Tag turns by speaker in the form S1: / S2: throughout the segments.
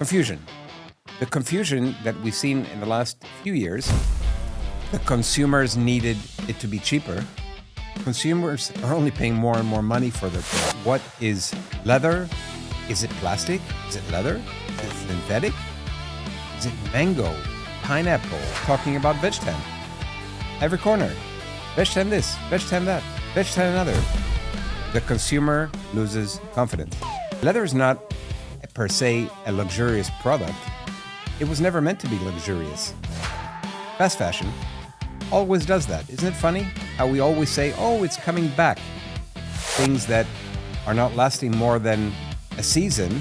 S1: Confusion. The confusion that we've seen in the last few years, the consumers needed it to be cheaper. Consumers are only paying more and more money for their product. What is leather? Is it plastic? Is it leather? Is it synthetic? Is it mango? Pineapple? Talking about veg tan. Every corner. Veg tan this, veg tan that, veg tan another. The consumer loses confidence. Leather is not per se a luxurious product. It was never meant to be luxurious. Fast fashion always does that. Isn't it funny how we always say, oh, it's coming back? Things that are not lasting more than a season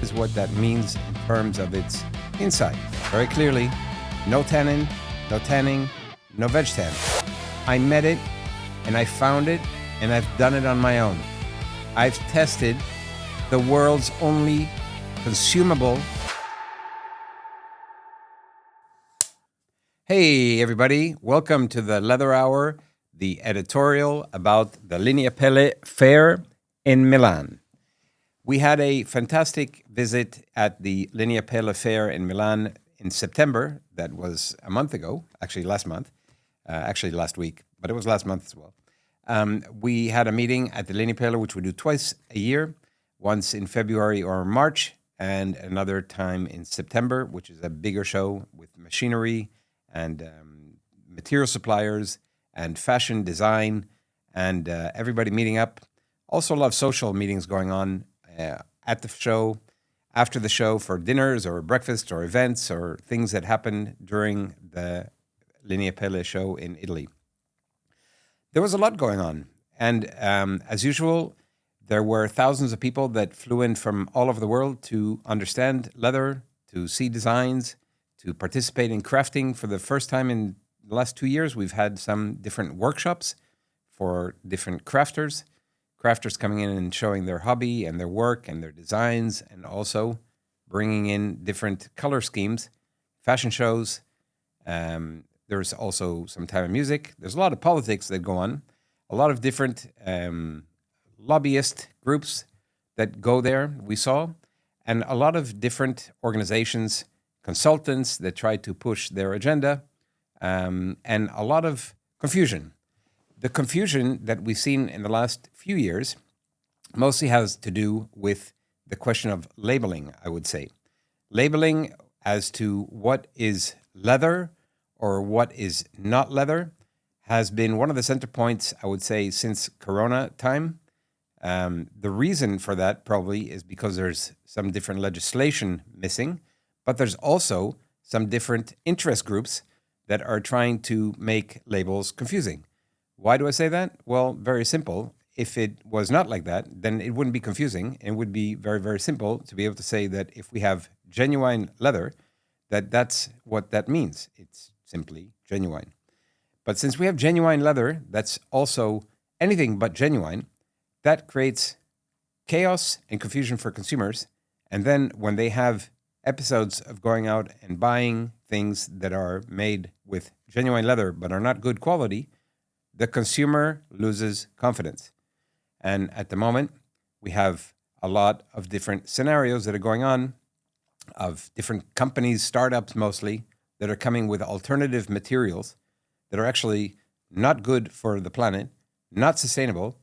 S1: is what that means in terms of its inside. Very clearly, no tannin, no tanning, no veg tan. I met it and I found it and I've done it on my own. I've tested the world's only consumable. Hey everybody, welcome to the Leather Hour, the editorial about the Lineapelle fair in Milan. We had a fantastic visit at the Lineapelle fair in Milan in September. That was a month ago, actually last week, but it was last month as well. We had a meeting at the Lineapelle, which we do twice a year, once in February or March, and another time in September, which is a bigger show with machinery and material suppliers and fashion design and everybody meeting up. Also a lot of social meetings going on at the show, after the show for dinners or breakfast or events or things that happen during the Lineapelle show in Italy. There was a lot going on. And as usual, there were thousands of people that flew in from all over the world to understand leather, to see designs, to participate in crafting. For the first time in the last 2 years, we've had some different workshops for different crafters coming in and showing their hobby and their work and their designs, and also bringing in different color schemes, fashion shows. There's also some time of music. There's a lot of politics that go on, a lot of different lobbyist groups that go there, we saw, and a lot of different organizations, consultants that try to push their agenda, and a lot of confusion. The confusion that we've seen in the last few years mostly has to do with the question of labeling, I would say. Labeling as to what is leather or what is not leather has been one of the center points, I would say, since Corona time. The reason for that probably is because there's some different legislation missing, but there's also some different interest groups that are trying to make labels confusing. Why do I say that? Well, very simple. If it was not like that, then it wouldn't be confusing. It would be very, very simple to be able to say that if we have genuine leather, that's what that means. It's simply genuine. But since we have genuine leather, that's also anything but genuine, that creates chaos and confusion for consumers. And then when they have episodes of going out and buying things that are made with genuine leather but are not good quality, the consumer loses confidence. And at the moment, we have a lot of different scenarios that are going on, of different companies, startups mostly, that are coming with alternative materials that are actually not good for the planet, not sustainable,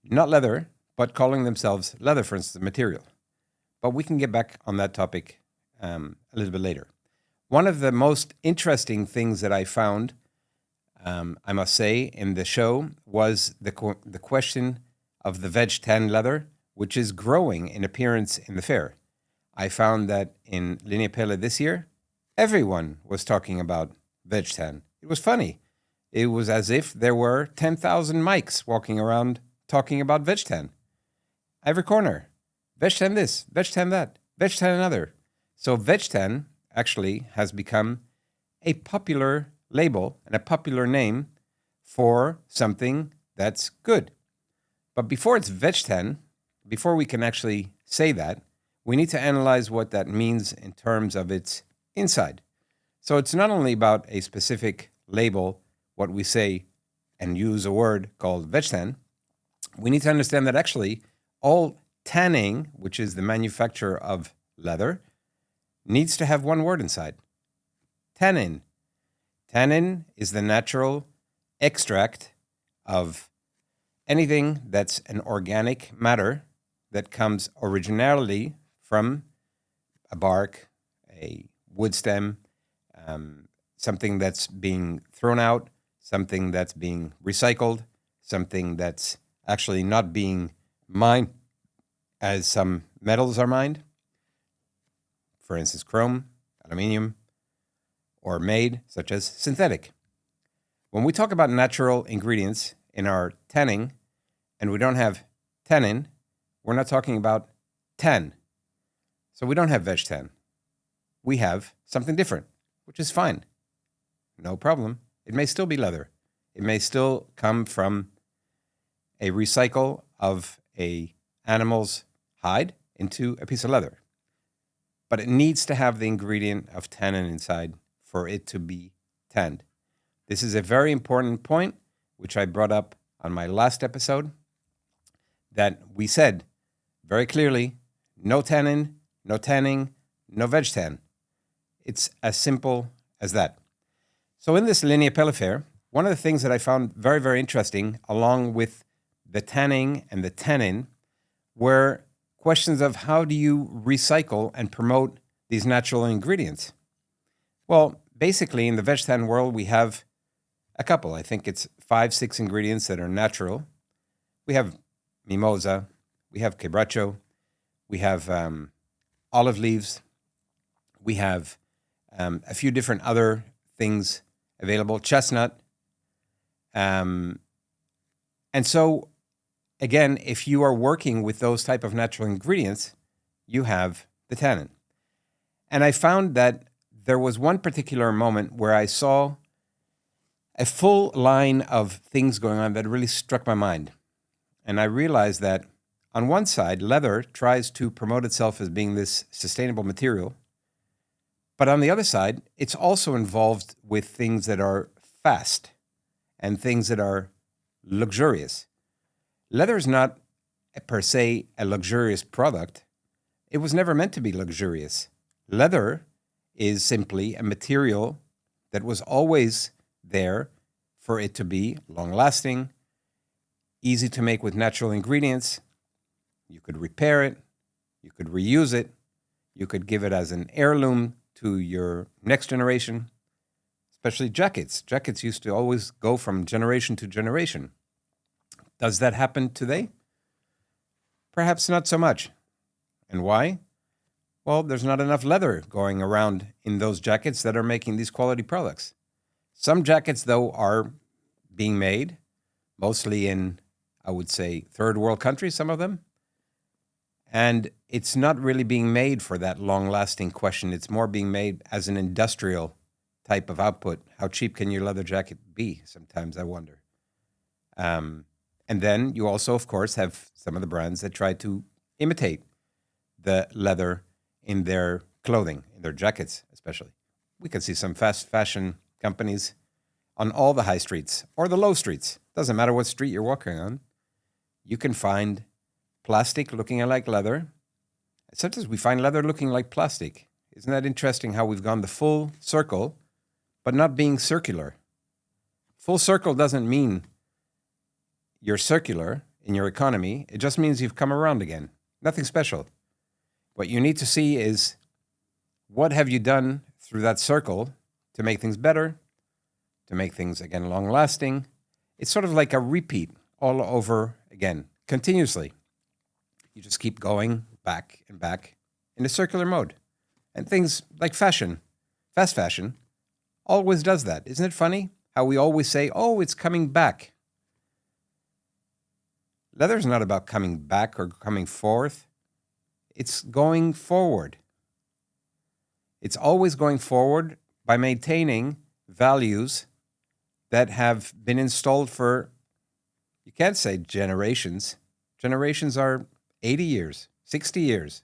S1: not leather, but calling themselves leather, for instance, material. But we can get back on that topic a little bit later. One of the most interesting things that I found, I must say, in the show was the question of the veg tan leather, which is growing in appearance in the fair. I found that in Lineapelle this year, everyone was talking about veg tan. It was funny. It was as if there were 10,000 mics walking around talking about veg tan. Every corner. Veg tan this, veg tan that, veg tan another. So veg tan actually has become a popular label and a popular name for something that's good. But before it's veg tan, before we can actually say that, we need to analyze what that means in terms of its inside. So it's not only about a specific label, what we say and use a word called veg tan. We need to understand that actually all tanning, which is the manufacture of leather, needs to have one word inside: tannin. Tannin is the natural extract of anything that's an organic matter that comes originally from a bark, a wood stem, something that's being thrown out, something that's being recycled, something that's actually not being mined as some metals are mined, for instance, chrome, aluminium, or made, such as synthetic. When we talk about natural ingredients in our tanning and we don't have tannin, we're not talking about tan. So we don't have veg tan. We have something different, which is fine. No problem. It may still be leather. It may still come from a recycle of a animal's hide into a piece of leather. But it needs to have the ingredient of tannin inside for it to be tanned. This is a very important point, which I brought up on my last episode, that we said very clearly, no tannin, no tanning, no veg tan. It's as simple as that. So in this Lineapelle affair, one of the things that I found very, very interesting, along with the tanning and the tannin, were questions of how do you recycle and promote these natural ingredients? Well, basically in the veg tan world, we have a couple. I think it's 5, 6 ingredients that are natural. We have mimosa, we have quebracho, we have olive leaves, we have a few different other things available, chestnut. And so, again, if you are working with those type of natural ingredients, you have the tannin. And I found that there was one particular moment where I saw a full line of things going on that really struck my mind. And I realized that on one side, leather tries to promote itself as being this sustainable material. But on the other side, it's also involved with things that are fast and things that are luxurious. Leather is not per se a luxurious product. It was never meant to be luxurious. Leather is simply a material that was always there for it to be long-lasting, easy to make with natural ingredients. You could repair it, you could reuse it, you could give it as an heirloom to your next generation, especially jackets. Jackets used to always go from generation to generation. Does that happen today? Perhaps not so much. And why? Well, there's not enough leather going around in those jackets that are making these quality products. Some jackets, though, are being made, mostly in, I would say, third world countries, some of them. And it's not really being made for that long-lasting question. It's more being made as an industrial type of output. How cheap can your leather jacket be? Sometimes I wonder. And then you also, of course, have some of the brands that try to imitate the leather in their clothing, in their jackets especially. We can see some fast fashion companies on all the high streets or the low streets. Doesn't matter what street you're walking on. You can find plastic looking like leather. Sometimes we find leather looking like plastic. Isn't that interesting how we've gone the full circle, but not being circular? Full circle doesn't mean you're circular in your economy. It just means you've come around again. Nothing special. What you need to see is, what have you done through that circle to make things better, to make things, again, long-lasting? It's sort of like a repeat all over again, continuously. You just keep going back and back in a circular mode. And things like fashion, fast fashion, always does that. Isn't it funny how we always say, oh, it's coming back? Leather is not about coming back or coming forth. It's going forward. It's always going forward by maintaining values that have been installed for, you can't say generations. Generations are 80 years, 60 years.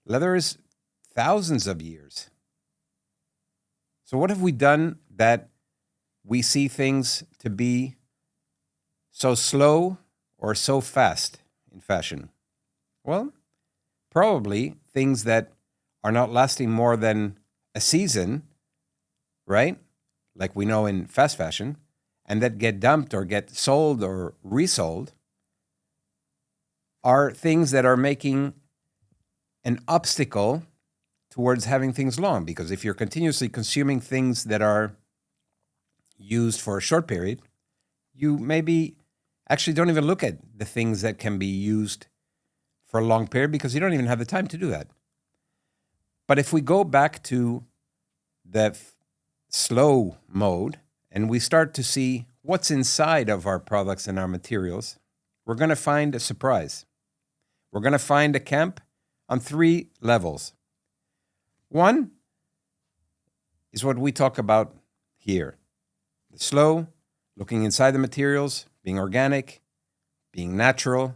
S1: Leather is thousands of years. So what have we done that we see things to be so slow or so fast in fashion? Well, probably things that are not lasting more than a season, right? Like we know in fast fashion, and that get dumped or get sold or resold, are things that are making an obstacle towards having things long. Because if you're continuously consuming things that are used for a short period, you maybe actually don't even look at the things that can be used for a long period because you don't even have the time to do that. But if we go back to the slow mode and we start to see what's inside of our products and our materials, we're going to find a surprise. We're going to find a camp on 3 levels. One is what we talk about here. The slow, looking inside the materials, being organic, being natural,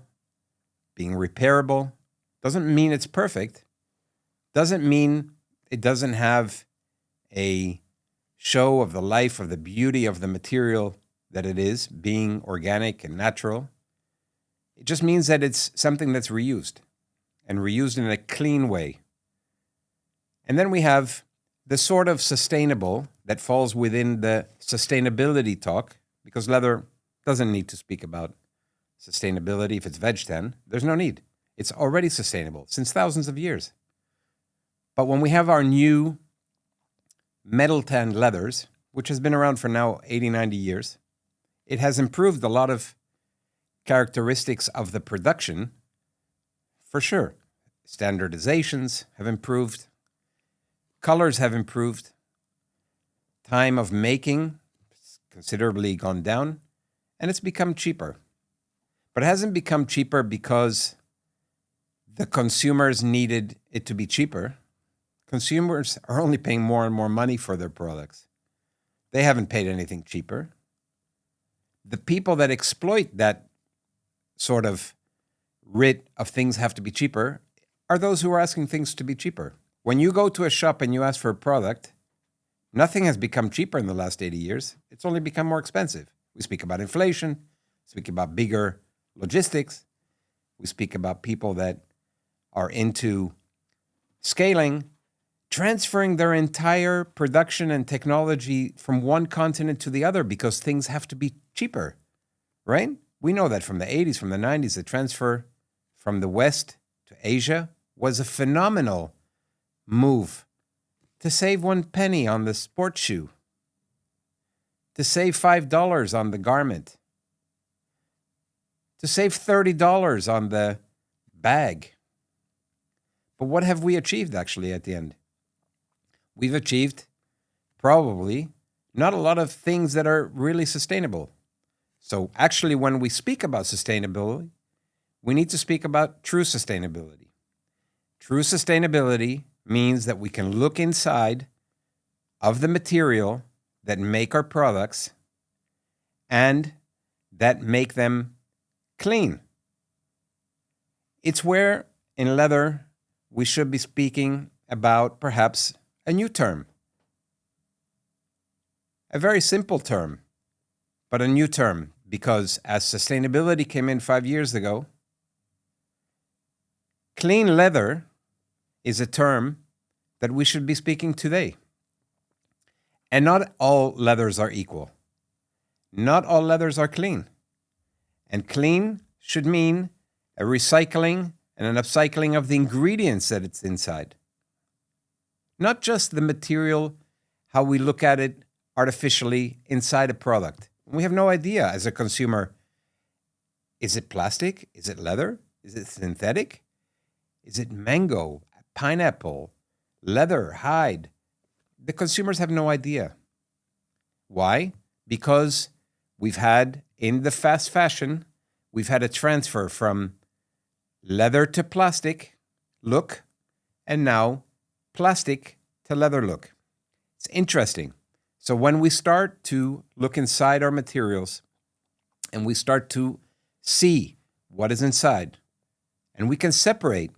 S1: being repairable. Doesn't mean it's perfect. Doesn't mean it doesn't have a show of the life, of the beauty of the material that it is, being organic and natural. It just means that it's something that's reused, and reused in a clean way. And then we have the sort of sustainable that falls within the sustainability talk, because leather doesn't need to speak about sustainability. If it's veg tan, there's no need. It's already sustainable since thousands of years. But when we have our new metal tan leathers, which has been around for now 80, 90 years, it has improved a lot of characteristics of the production, for sure. Standardizations have improved. Colors have improved. Time of making has considerably gone down, and it's become cheaper. But it hasn't become cheaper because the consumers needed it to be cheaper. Consumers are only paying more and more money for their products. They haven't paid anything cheaper. The people that exploit that sort of writ of things have to be cheaper are those who are asking things to be cheaper. When you go to a shop and you ask for a product, nothing has become cheaper in the last 80 years. It's only become more expensive. We speak about inflation, speak about bigger logistics. We speak about people that are into scaling, transferring their entire production and technology from one continent to the other because things have to be cheaper, right? We know that from the 80s, from the 90s, the transfer from the West to Asia was a phenomenal move to save 1 penny on the sports shoe, to save $5 on the garment, to save $30 on the bag. But what have we achieved actually at the end? We've achieved probably not a lot of things that are really sustainable. So actually, when we speak about sustainability, we need to speak about true sustainability. True sustainability means that we can look inside of the material that make our products and that make them clean. It's where in leather we should be speaking about perhaps a new term. A very simple term, but a new term, because as sustainability came in 5 years ago, clean leather is a term that we should be speaking today. And not all leathers are equal. Not all leathers are clean. And clean should mean a recycling and an upcycling of the ingredients that it's inside. Not just the material, how we look at it artificially inside a product. We have no idea as a consumer, is it plastic? Is it leather? Is it synthetic? Is it mango, pineapple, leather, hide? The consumers have no idea. Why? Because we've had, in the fast fashion, we've had a transfer from leather to plastic look, and now plastic to leather look. It's interesting. So when we start to look inside our materials and we start to see what is inside, and we can separate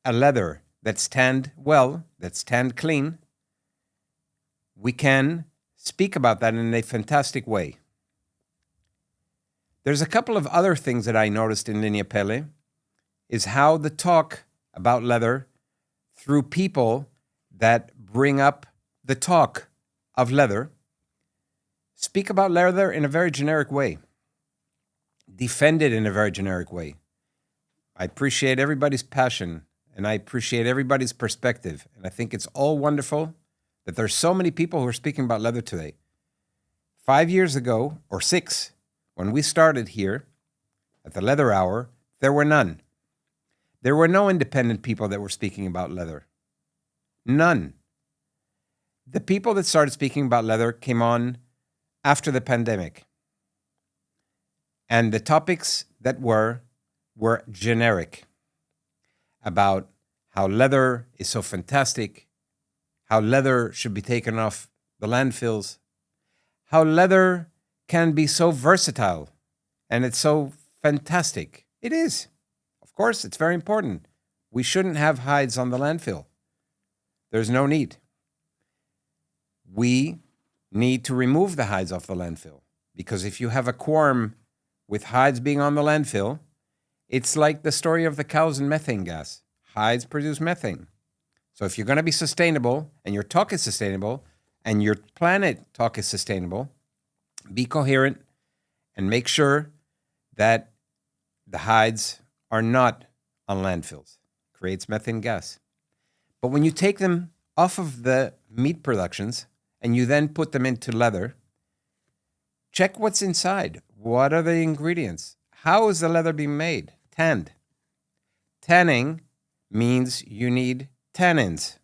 S1: a leather that's tanned well, that's tanned clean, we can speak about that in a fantastic way. There's a couple of other things that I noticed in Lineapelle, is how the talk about leather through people that bring up the talk of leather, speak about leather in a very generic way, defend it in a very generic way. I appreciate everybody's passion and I appreciate everybody's perspective. And I think it's all wonderful that there's so many people who are speaking about leather today. 5 years ago, or 6, when we started here at the Leather Hour, there were none. There were no independent people that were speaking about leather. None. The people that started speaking about leather came on after the pandemic. And the topics that were generic about how leather is so fantastic, how leather should be taken off the landfills, how leather can be so versatile and it's so fantastic. It is. Of course, it's very important. We shouldn't have hides on the landfill. There's no need. We need to remove the hides off the landfill because if you have a quorum with hides being on the landfill, it's like the story of the cows and methane gas. Hides produce methane. So if you're going to be sustainable and your talk is sustainable and your planet talk is sustainable, be coherent and make sure that the hides are not on landfills. Creates methane gas. But when you take them off of the meat productions and you then put them into leather, check what's inside. What are the ingredients? How is the leather being made? Tanned. Tanning means you need tannins.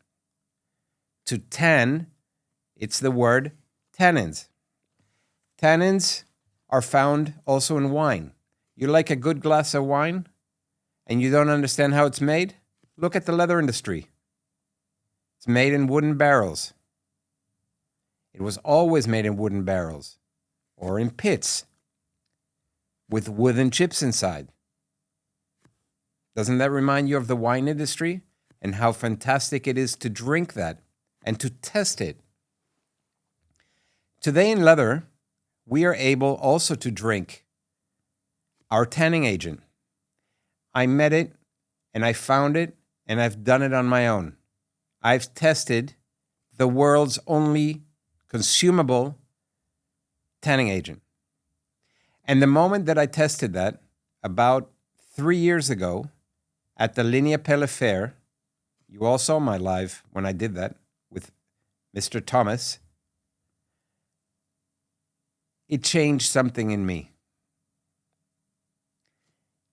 S1: To tan, it's the word tannins. Tannins are found also in wine. You like a good glass of wine and you don't understand how it's made? Look at the leather industry. It's made in wooden barrels. It was always made in wooden barrels or in pits with wooden chips inside. Doesn't that remind you of the wine industry and how fantastic it is to drink that and to test it? Today in leather, we are able also to drink our tanning agent. I met it and I found it and I've done it on my own. I've tested the world's only consumable tanning agent. And the moment that I tested that, about 3 years ago at the Lineapelle fair, you all saw my live when I did that with Mr. Thomas, it changed something in me.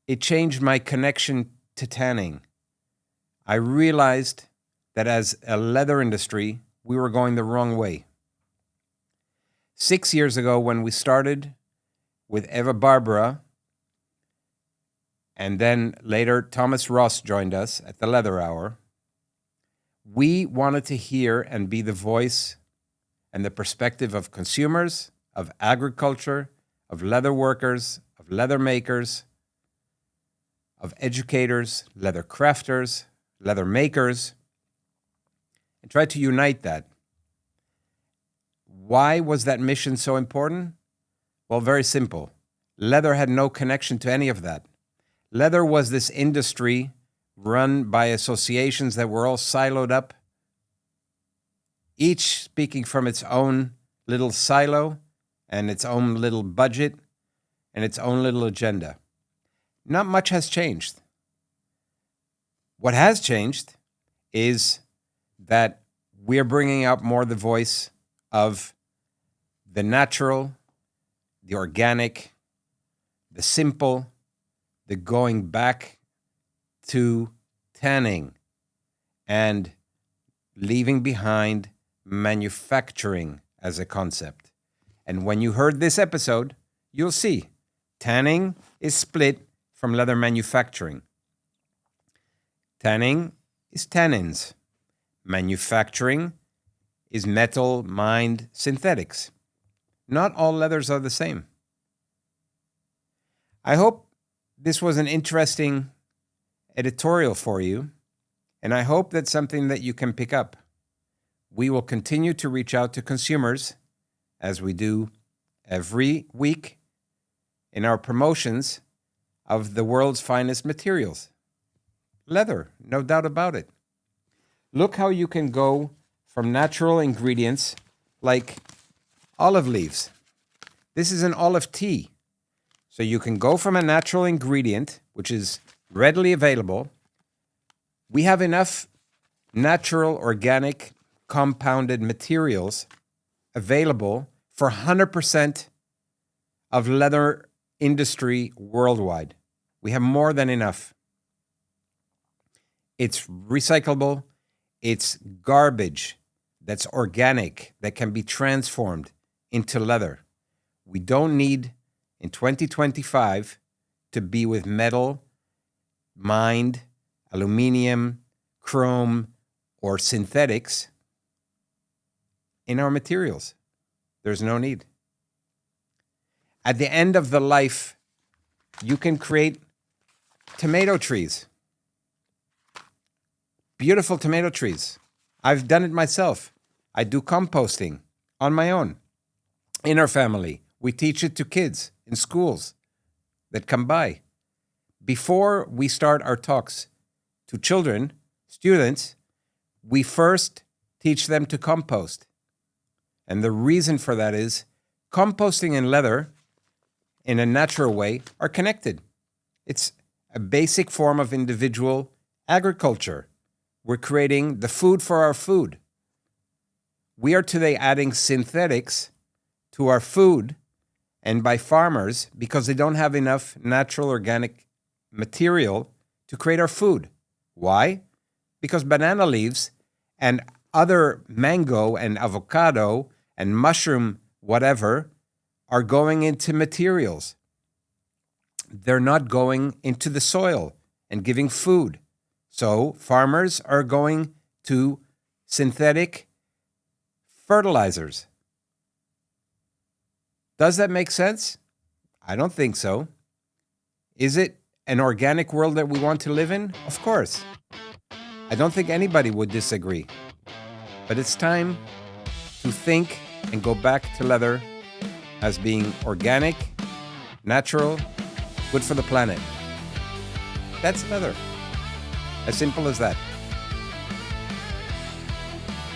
S1: It changed my connection to tanning. I realized that as a leather industry, we were going the wrong way. 6 years ago, when we started with Eva Barbara, and then later Thomas Ross joined us at the Leather Hour, we wanted to hear and be the voice and the perspective of consumers, of agriculture, of leather workers, of leather makers, of educators, leather crafters, leather makers, and try to unite that. Why was that mission so important? Well, very simple. Leather had no connection to any of that. Leather was this industry run by associations that were all siloed up, each speaking from its own little silo and its own little budget and its own little agenda. Not much has changed. What has changed is that we're bringing out more the voice of the natural, the organic, the simple, the going back to tanning and leaving behind manufacturing as a concept. And when you heard this episode, you'll see tanning is split from leather manufacturing. Tanning is tannins. Manufacturing is metal, mined synthetics. Not all leathers are the same. I hope this was an interesting editorial for you, and I hope that's something that you can pick up. We will continue to reach out to consumers, as we do every week in our promotions of the world's finest materials. Leather, no doubt about it. Look how you can go from natural ingredients like olive leaves. This is an olive tea. So you can go from a natural ingredient, which is readily available. We have enough natural, organic, compounded materials available for 100% of leather industry worldwide. We have more than enough. It's recyclable. It's garbage that's organic, that can be transformed into leather. We don't need, in 2025, to be with metal, mined, aluminum, chrome, or synthetics in our materials. There's no need. At the end of the life, you can create tomato trees. Beautiful tomato trees. I've done it myself. I do composting on my own. In our family, we teach it to kids in schools that come by. Before we start our talks to children, students, we first teach them to compost. And the reason for that is composting and leather, in a natural way, are connected. It's a basic form of individual agriculture. We're creating the food for our food. We are today adding synthetics to our food, and by farmers because they don't have enough natural organic material to create our food. Why? Because banana leaves and other mango and avocado and mushroom whatever are going into materials. They're not going into the soil and giving food. So farmers are going to synthetic fertilizers. Does that make sense? I don't think so. Is it an organic world that we want to live in? Of course. I don't think anybody would disagree. But it's time to think and go back to leather as being organic, natural, good for the planet. That's leather. As simple as that.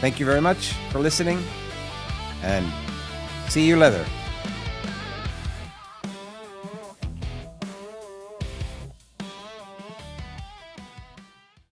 S1: Thank you very much for listening, and see you leather.